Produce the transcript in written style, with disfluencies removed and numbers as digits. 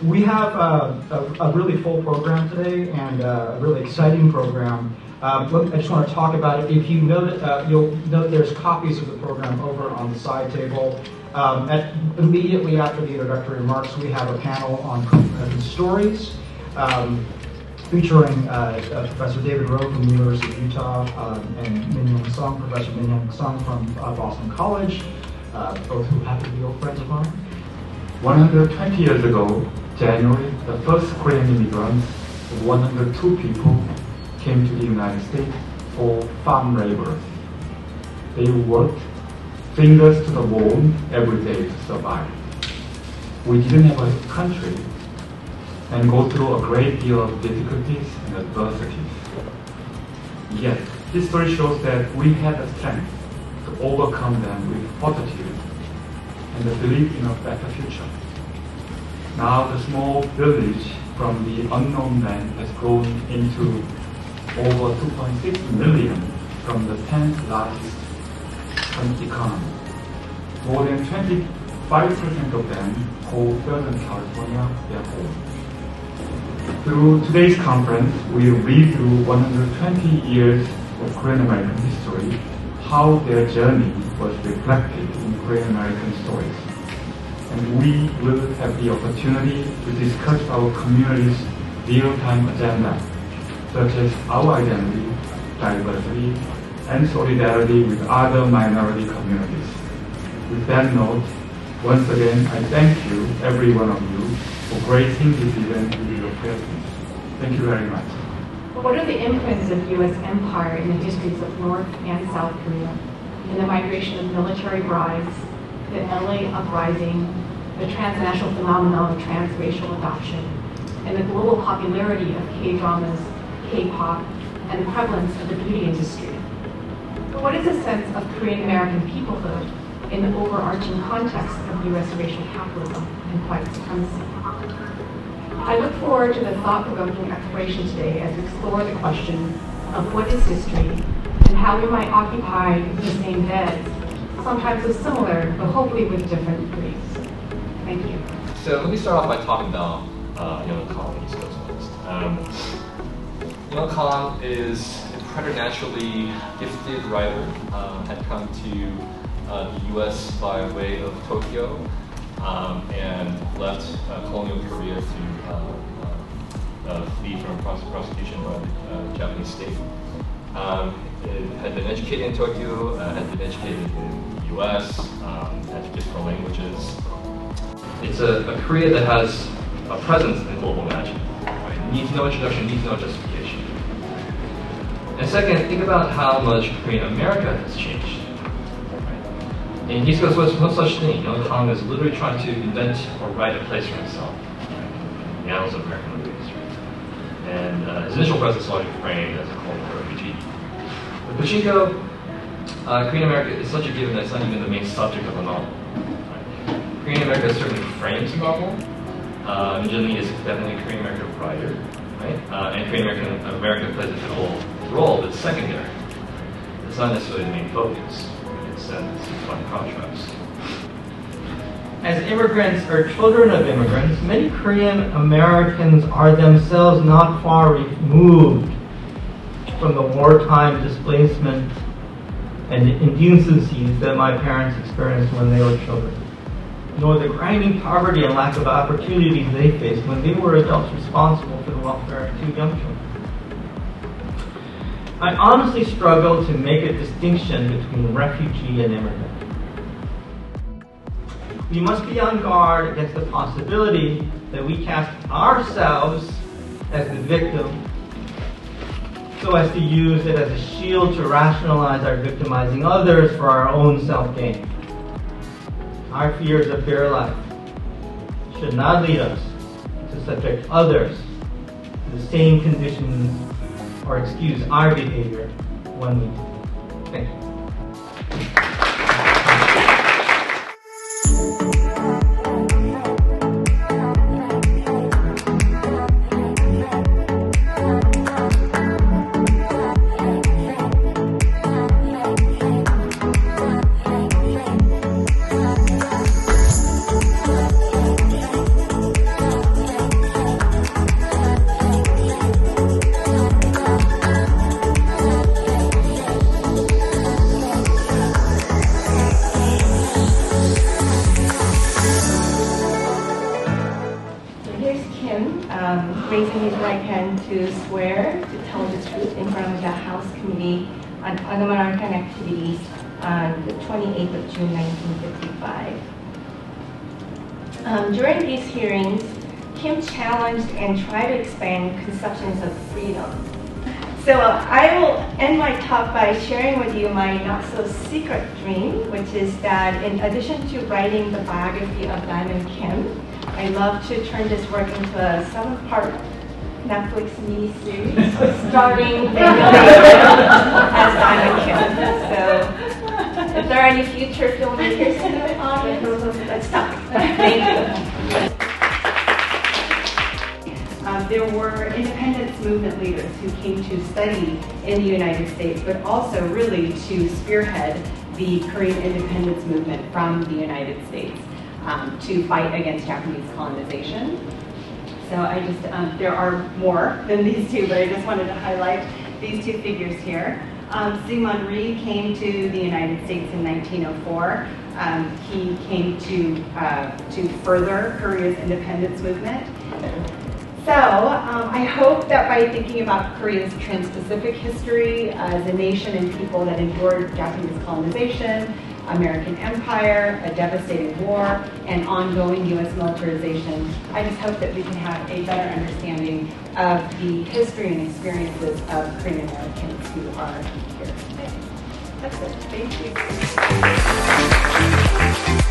We have a really full program today and a really exciting program. I just want to talk about it. If you note, you'll note there's copies of the program over on the side table. Immediately after the introductory remarks, we have a panel on stories featuring Professor David Rowe from the University of Utah and Professor Min Young Sung from Boston College, both who happen to be old friends of mine. 120 years ago, January, the first Korean immigrants, 102 people, came to the United States for farm laborers. They worked fingers to the bone every day to survive. We didn't have a country and go through a great deal of difficulties and adversities. Yet, history shows that we had the strength to overcome them with fortitude and the belief in a better future. Now the small village from the unknown land has grown into over 2.6 million from the 10th largest economy. More than 25% of them call Southern California their home. Through today's conference, we read through 120 years of Korean American history, how their journey was reflected in Korean American stories. And we will have the opportunity to discuss our community's real-time agenda, such as our identity, diversity, and solidarity with other minority communities. With that note, once again, I thank you, every one of you, for gracing this event with your presence. Thank you very much. What are the imprints of U.S. empire in the histories of North and South Korea, in the migration of military brides, the LA uprising, the transnational phenomenon of transracial adoption, and the global popularity of K-dramas, K-pop, and the prevalence of the beauty industry? But what is the sense of Korean American peoplehood in the overarching context of U.S. racial capitalism and white supremacy? I look forward to the thought-provoking exploration today as we explore the question of what is history and how we might occupy the same beds, sometimes with similar, but hopefully with different degrees. Thank you. So let me start off by talking about Young Kong, East Coast West. Young Kong is a preternaturally gifted writer, had come to the U.S. by way of Tokyo, and left colonial Korea to flee from prosecution by the Japanese state. Had been educated in Tokyo, had been educated in the U.S., had different languages. It's a Korea that has a presence in global imagining. Right? Need to know introduction, need to know justification. And second, think about how much Korean America has changed. Right? In East Coast West, no such thing. Young Kong is literally trying to invent or write a place for himself in the annals of American literary history. And his initial presence is largely framed as a cultural refugee. With Pachinko, Korean America is such a given that it's not even the main subject of the novel. Korean America certainly frames the novel. Jin is definitely a Korean American writer, right? And Korean America plays a pivotal role, but it's secondary. It's not necessarily the main focus. It's fun contrast. As immigrants or children of immigrants, many Korean Americans are themselves not far removed from the wartime displacement and indecencies that my parents experienced when they were children, nor the grinding poverty and lack of opportunities they faced when they were adults responsible for the welfare of 2 young children. I honestly struggle to make a distinction between refugee and immigrant. We must be on guard against the possibility that we cast ourselves as the victim so as to use it as a shield to rationalize our victimizing others for our own self-gain. Our fears of bare life should not lead us to subject others to the same conditions or excuse our behavior when we do. Thank you. raising his right hand to swear to tell the truth in front of the House Committee on Un-American Activities on the 28th of June 1955. During these hearings, Kim challenged and tried to expand conceptions of freedom. So I will end my talk by sharing with you my not-so-secret dream, which is that in addition to writing the biography of Diamond Kim, I love to turn this work into a 7-part Netflix miniseries starring as Diamond Kim. So if there are any future filmmakers in the audience, let's talk. Thank you. There were independence movement leaders who came to study in the United States, but also really to spearhead the Korean independence movement from the United States to fight against Japanese colonization. So there are more than these two, but I just wanted to highlight these two figures here. Syngman Rhee came to the United States in 1904. He came to further Korea's independence movement. So I hope that by thinking about Korea's trans-Pacific history as a nation and people that endured Japanese colonization, American empire, a devastating war, and ongoing U.S. militarization, I just hope that we can have a better understanding of the history and experiences of Korean Americans who are here today. That's it. Thank you.